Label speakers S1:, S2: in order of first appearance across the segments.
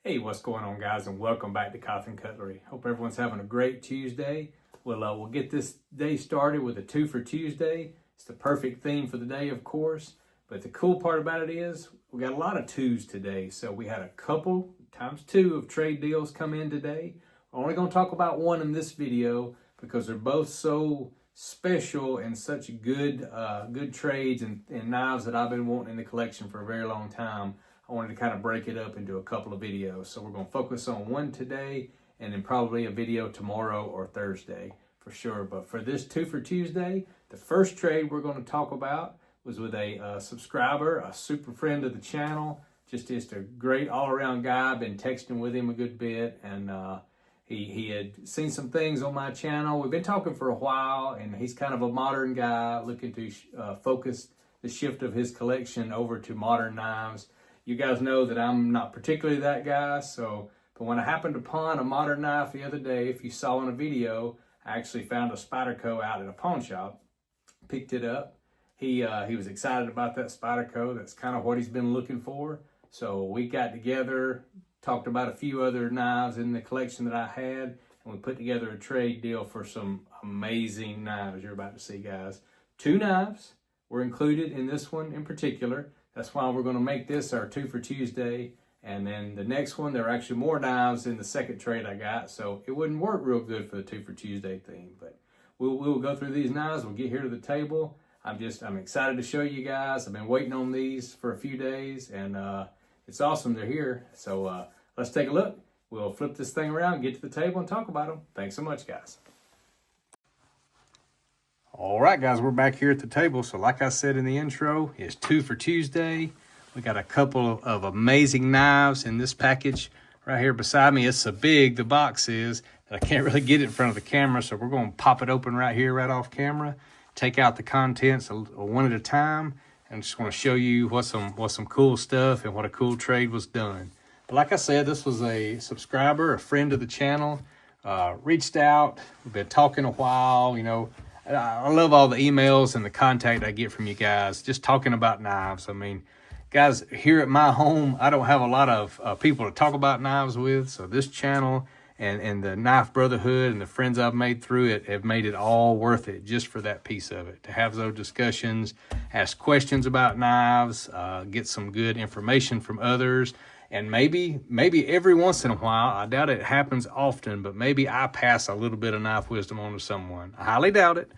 S1: Hey, what's going on, guys, and welcome back to Cutlery. Hope everyone's having a great Tuesday. We'll get this day started with a 2 for Tuesday. It's the perfect theme for the day, of course. But the cool part about it is we got a lot of twos today. So we had a couple times two of trade deals come in today. We're only going to talk about one in this video because they're both so special and such good trades and knives that I've been wanting in the collection for a very long time. I wanted to kind of break it up into a couple of videos. So we're going to focus on one today and then probably a video tomorrow or Thursday for sure. But for this 2 for Tuesday, the first trade we're going to talk about was with a subscriber, a super friend of the channel, just a great all-around guy. I've been texting with him a good bit, and he had seen some things on my channel. We've been talking for a while, and he's kind of a modern guy looking to focus the shift of his collection over to modern knives. You guys know that I'm not particularly that guy, but when I happened upon a modern knife the other day, if you saw in a video, I actually found a Spyderco out at a pawn shop, picked it up. He was excited about that Spyderco. That's kind of what he's been looking for. So we got together, talked about a few other knives in the collection that I had, and we put together a trade deal for some amazing knives you're about to see, guys. 2 knives were included in this one in particular. That's why we're going to make this our 2 for Tuesday. And then the next one, there are actually more knives in the second trade I got. So it wouldn't work real good for the 2 for Tuesday theme. But we'll go through these knives. We'll get here to the table. I'm excited to show you guys. I've been waiting on these for a few days. And it's awesome they're here. So let's take a look. We'll flip this thing around, get to the table, and talk about them. Thanks so much, guys. All right, guys, we're back here at the table. So like I said in the intro, it's 2 for Tuesday. We got a couple of amazing knives in this package right here beside me. It's so big, the box is, that I can't really get it in front of the camera. So we're going to pop it open right here, right off camera, take out the contents one at a time, and just want to show you what's some cool stuff and what a cool trade was done. But like I said, this was a subscriber, a friend of the channel, reached out. We've been talking a while, you know. I love all the emails and the contact I get from you guys, just talking about knives. I mean, guys, here at my home, I don't have a lot of people to talk about knives with. So this channel and the Knife Brotherhood and the friends I've made through it have made it all worth it just for that piece of it. To have those discussions, ask questions about knives, get some good information from others. And maybe every once in a while, I doubt it happens often, but maybe I pass a little bit of knife wisdom on to someone. I highly doubt it,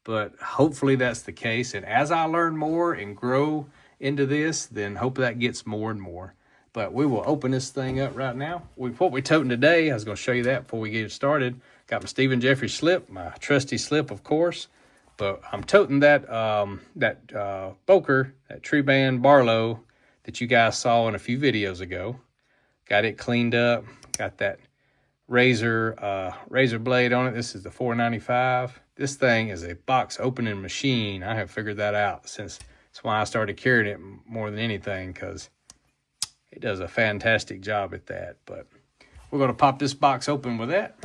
S1: but hopefully that's the case. And as I learn more and grow into this, then hope that gets more and more. But we will open this thing up right now. What we're toting today, I was going to show you that before we get started. Got my Stephen Jeffrey slip, my trusty slip, of course. But I'm toting that Boker, that Tree Band Barlow, that you guys saw in a few videos ago. Got it cleaned up. Got that razor blade on it. This is the 495. This thing is a box opening machine. I have figured that out since that's why I started carrying it more than anything, because it does a fantastic job at that. But we're going to pop this box open with that.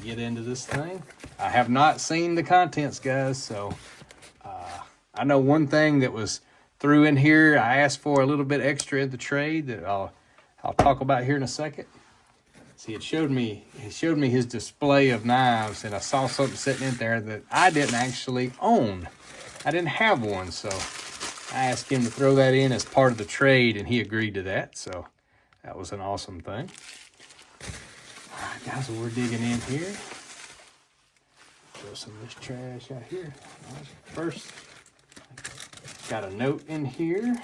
S1: Get into this thing. I have not seen the contents, guys, so I know one thing that was threw in here. I asked for a little bit extra in the trade that I'll talk about here in a second. See, it showed me his display of knives, and I saw something sitting in there that I didn't actually own. I didn't have one, so I asked him to throw that in as part of the trade, and he agreed to that. So that was an awesome thing. All right, guys, so we're digging in here. Throw some of this trash out here. Right, first, got a note in here.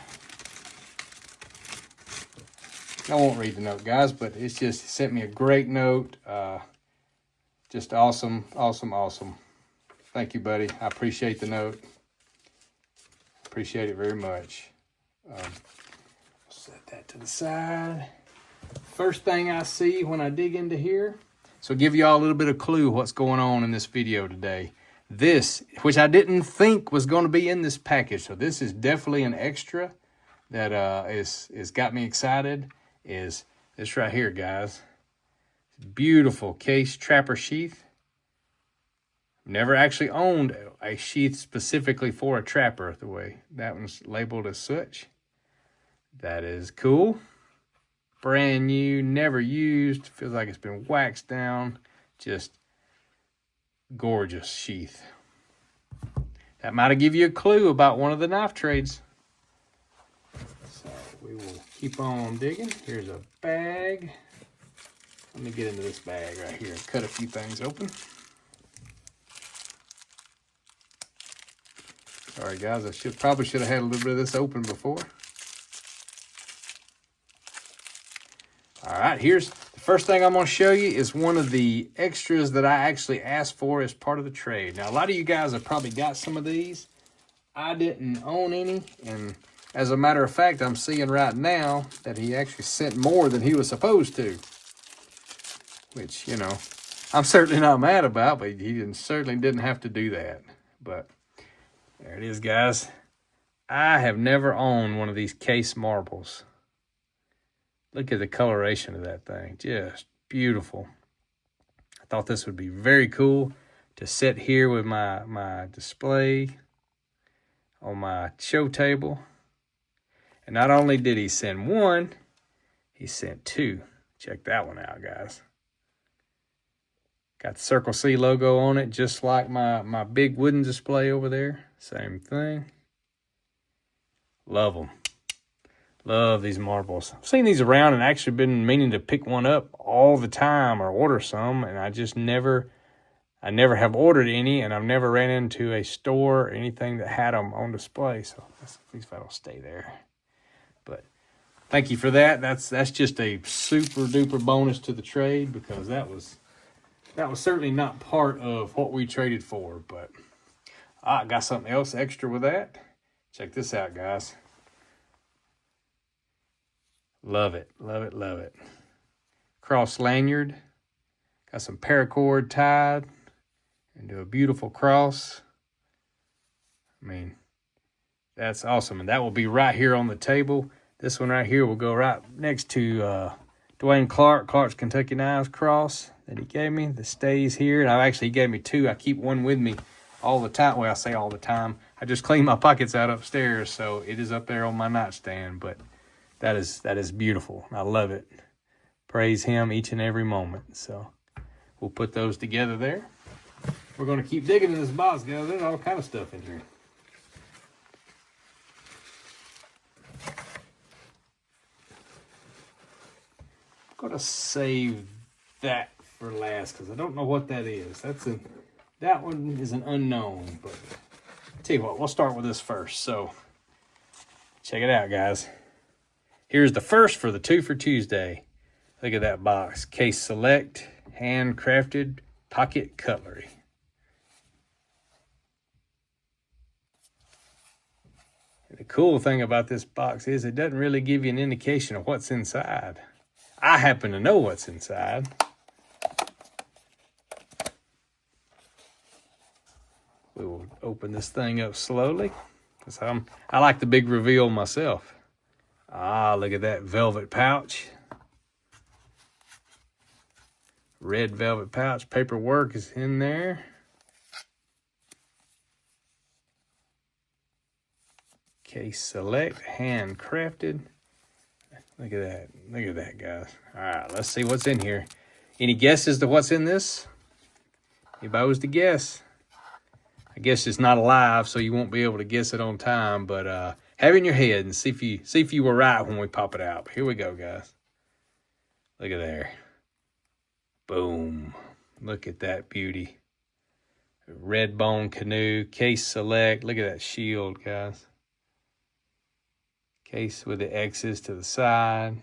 S1: I won't read the note, guys, but it's just it sent me a great note. Just awesome, awesome, awesome. Thank you, buddy. I appreciate the note. Appreciate it very much. Set that to the side. First thing I see when I dig into here, so give you all a little bit of clue what's going on in this video today. This, which I didn't think was going to be in this package, so this is definitely an extra that is got me excited, is this right here, guys. Beautiful case trapper sheath. Never actually owned a sheath specifically for a trapper the way that one's labeled as such. That is cool. Brand new, never used. Feels like it's been waxed down. Just gorgeous sheath. That might have given you a clue about one of the knife trades. So we will keep on digging. Here's a bag. Let me get into this bag right here and cut a few things open. Sorry guys, I probably should have had a little bit of this open before. All right, here's the first thing I'm gonna show you is one of the extras that I actually asked for as part of the trade. Now, a lot of you guys have probably got some of these. I didn't own any, and as a matter of fact, I'm seeing right now that he actually sent more than he was supposed to. Which, you know, I'm certainly not mad about, but he certainly didn't have to do that. But there it is, guys. I have never owned one of these case marbles. Look at the coloration of that thing. Just beautiful. I thought this would be very cool to sit here with my display on my show table. And not only did he send one, he sent two. Check that one out, guys. Got the Circle C logo on it, just like my big wooden display over there. Same thing. Love them. Love these marbles. I've seen these around and actually been meaning to pick one up all the time or order some, and I never have ordered any, and I've never ran into a store or anything that had them on display. So let's see if that'll stay there. But thank you for that. That's just a super duper bonus to the trade, because that was certainly not part of what we traded for. But I got something else extra with that. Check this out, guys. Love it, love it, love it. Cross lanyard. Got some paracord tied into a beautiful cross. I mean, that's awesome. And that will be right here on the table. This one right here will go right next to Dwayne Clark's Kentucky Knives cross that he gave me. That stays here. And he gave me two. I keep one with me all the time. Well, I say all the time. I just clean my pockets out upstairs, so it is up there on my nightstand. But that is beautiful. I love it. Praise him each and every moment. So we'll put those together there. We're going to keep digging in this box, guys. There's all kind of stuff in here. I'm going to save that for last because I don't know what that is. That one is an unknown. But I'll tell you what, we'll start with this first. So check it out, guys. Here's the first for the 2 for Tuesday. Look at that box. Case Select, handcrafted pocket cutlery. And the cool thing about this box is it doesn't really give you an indication of what's inside. I happen to know what's inside. We will open this thing up slowly, because I like the big reveal myself. Ah, look at that velvet pouch. Red velvet pouch. Paperwork is in there. Case Select, handcrafted. Look at that. Look at that, guys. All right, let's see what's in here. Any guesses to what's in this? Anybody was to guess? I guess it's not alive, so you won't be able to guess it on time, but have it in your head and see if you were right when we pop it out. But here we go, guys. Look at there. Boom. Look at that beauty. Red bone canoe, Case Select. Look at that shield, guys. Case with the X's to the side.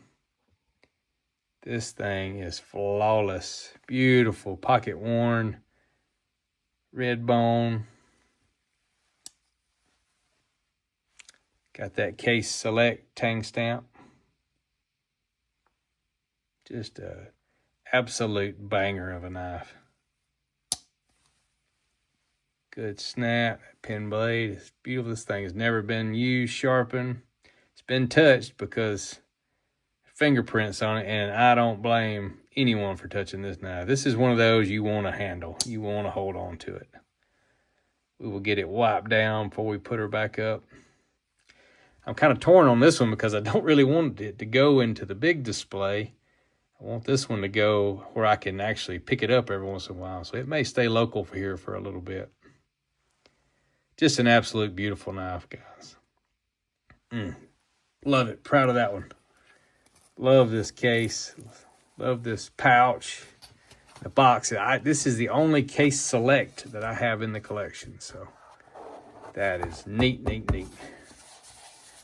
S1: This thing is flawless. Beautiful. Pocket worn. Red bone. Got that Case Select tang stamp. Just a absolute banger of a knife. Good snap. That pin blade is beautiful. This thing has never been used, sharpened. It's been touched because fingerprints on it, and I don't blame anyone for touching this knife. This is one of those you want to handle. You want to hold on to it. we will get it wiped down before we put her back up. I'm kind of torn on this one because I don't really want it to go into the big display. I want this one to go where I can actually pick it up every once in a while. So it may stay local for here for a little bit. Just an absolute beautiful knife, guys. Love it. Proud of that one. Love this case. Love this pouch. The box. This is the only case select that I have in the collection. So that is neat, neat, neat.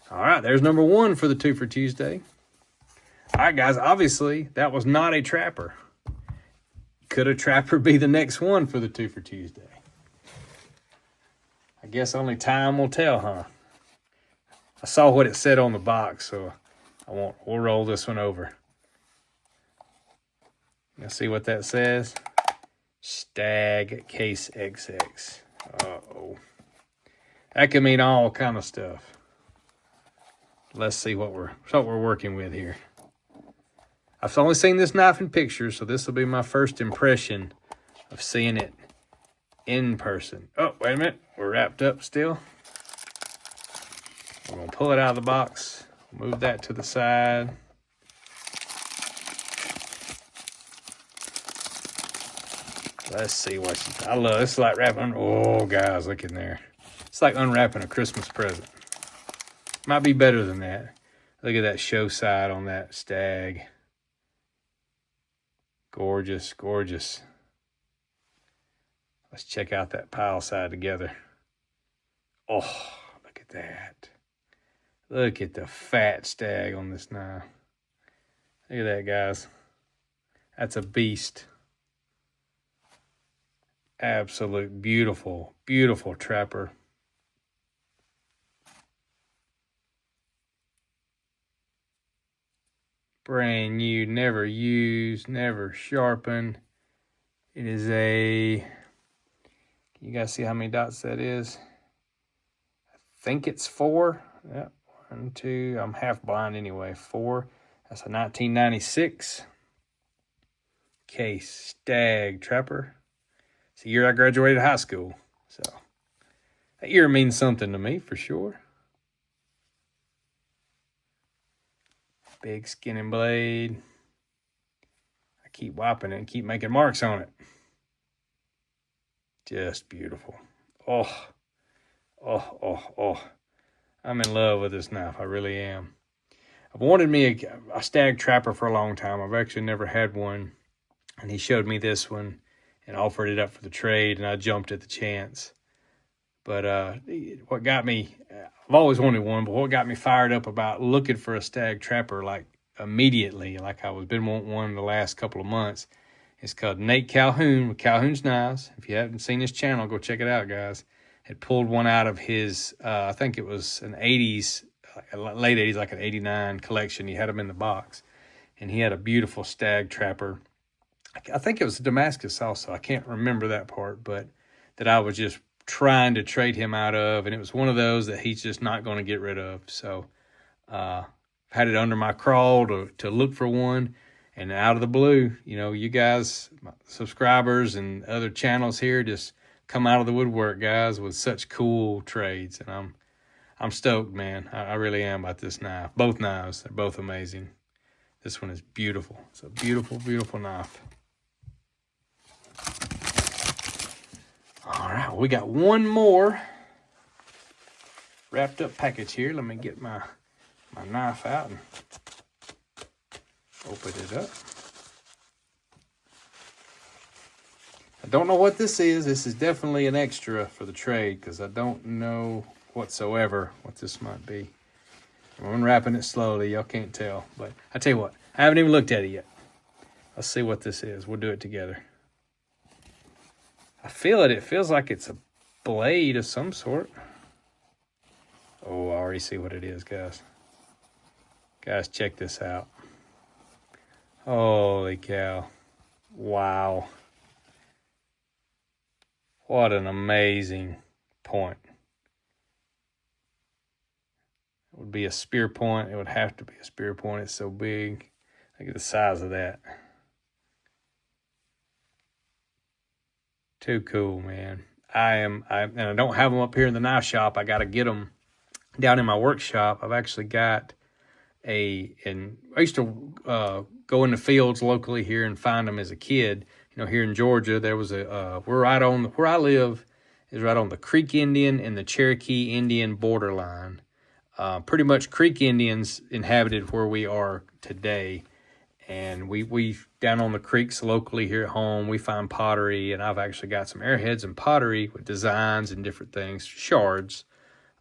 S1: All right, there's number one for the 2 for Tuesday. All right, guys, obviously that was not a trapper. Could a trapper be the next one for the 2 for Tuesday? I guess only time will tell, huh? I saw what it said on the box, so we'll roll this one over. Let's see what that says. Stag Case XX. Uh-oh. That could mean all kind of stuff. Let's see what we're working with here. I've only seen this knife in pictures, so this will be my first impression of seeing it in person. Oh, wait a minute. We're wrapped up still. We're going to pull it out of the box. Move that to the side. Let's see what I love. It's like wrapping. Oh, guys, look in there. It's like unwrapping a Christmas present. Might be better than that. Look at that show side on that stag. Gorgeous, gorgeous. Let's check out that pile side together. Oh, look at that. Look at the fat stag on this knife. Look at that, guys. That's a beast. Absolute beautiful, beautiful trapper. Brand new, never used, never sharpened. It is a, can you guys see how many dots that is? I think it's 4. Yep, 1, 2, I'm half blind anyway. 4, that's a 1996 Case Stag Trapper. It's the year I graduated high school, so that year means something to me for sure. Big skinning blade. I keep wiping it and keep making marks on it. Just beautiful. Oh, oh, oh, oh. I'm in love with this knife. I really am. I've wanted me a stag trapper for a long time. I've actually never had one. And he showed me this one and offered it up for the trade, and I jumped at the chance. But what got me, I've always wanted one, but what got me fired up about looking for a stag trapper like immediately, like I was been wanting one the last couple of months, is called Nate Calhoun with Calhoun's Knives. If you haven't seen his channel, go check it out, guys. Had pulled one out of his, I think it was an 80s, late 80s, like an 89 collection. He had them in the box. And he had a beautiful stag trapper. I think it was Damascus also. I can't remember that part, but that I was just trying to trade him out of, and it was one of those that he's just not going to get rid of. So had it under my crawl to look for one, and out of the blue, you know, you guys, my subscribers and other channels here just come out of the woodwork, guys, with such cool trades, and I'm stoked, man. I really am about this knife. Both knives, they're both amazing. This one is beautiful. It's a beautiful, beautiful knife. All right, we got one more wrapped up package here. Let me get my knife out and open it up. I don't know what this is. This is definitely an extra for the trade because I don't know whatsoever what this might be. I'm unwrapping it slowly. Y'all can't tell, but I tell you what, I haven't even looked at it yet. Let's see what this is. We'll do it together. I feel it. It feels like it's a blade of some sort. Oh, I already see what it is, guys. Guys, check this out. Holy cow. Wow. What an amazing point. It would be a spear point. It would have to be a spear point. It's so big. Look at the size of that. Too cool, man. and I don't have them up here in the knife shop. I got to get them down in my workshop. I've actually got and I used to go in the fields locally here and find them as a kid. You know, here in Georgia, there was where I live is right on the Creek Indian and the Cherokee Indian borderline. Pretty much Creek Indians inhabited where we are today. And we down on the creeks locally here at home, we find pottery, and I've actually got some arrowheads and pottery with designs and different things, shards.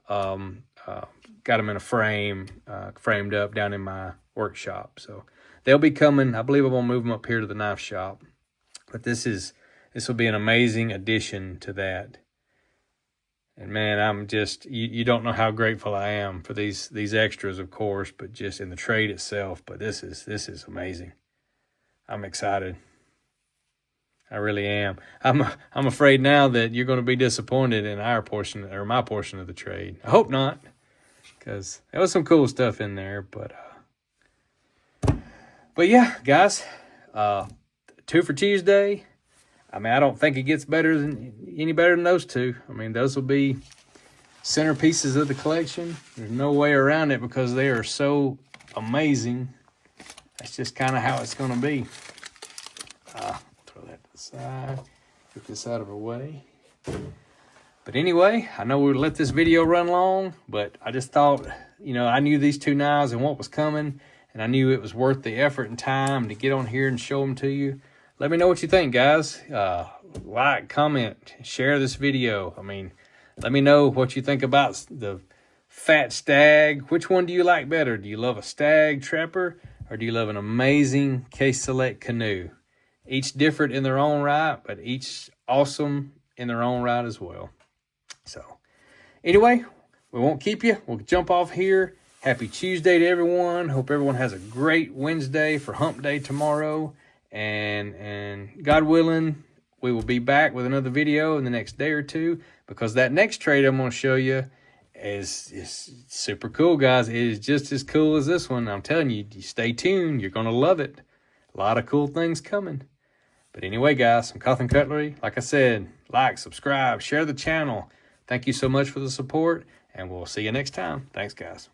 S1: Got them in a frame, framed up down in my workshop. So they'll be coming. I believe I'm gonna move them up here to the knife shop. But this will be an amazing addition to that. And man, I'm just, you don't know how grateful I am for these extras, of course, but just in the trade itself. But this is amazing. I'm excited. I really am. I'm afraid now that you're going to be disappointed in our portion, or my portion of the trade. I hope not, because there was some cool stuff in there. But yeah, guys, 2 for Tuesday. I mean, I don't think it gets any better than those two. I mean, those will be centerpieces of the collection. There's no way around it because they are so amazing. That's just kind of how it's going to be. Throw that to the side. Get this out of our way. But anyway, I know we'll let this video run long, but I just thought, you know, I knew these two knives and what was coming, and I knew it was worth the effort and time to get on here and show them to you. Let me know what you think, guys. Like, comment, share this video. I mean, let me know what you think about the Fat Stag. Which one do you like better? Do you love a Stag Trapper, or do you love an amazing Case Select canoe? Each different in their own right, but each awesome in their own right as well. So, anyway, we won't keep you. We'll jump off here. Happy Tuesday to everyone. Hope everyone has a great Wednesday for Hump Day tomorrow. And God willing, we will be back with another video in the next day or two, because that next trade I'm going to show you is super cool, guys. It is just as cool as this one. I'm telling you, stay tuned. You're going to love it. A lot of cool things coming. But anyway, guys, I'm Cant Cutlery. Like I said, like, subscribe, share the channel. Thank you so much for the support, and we'll see you next time. Thanks, guys.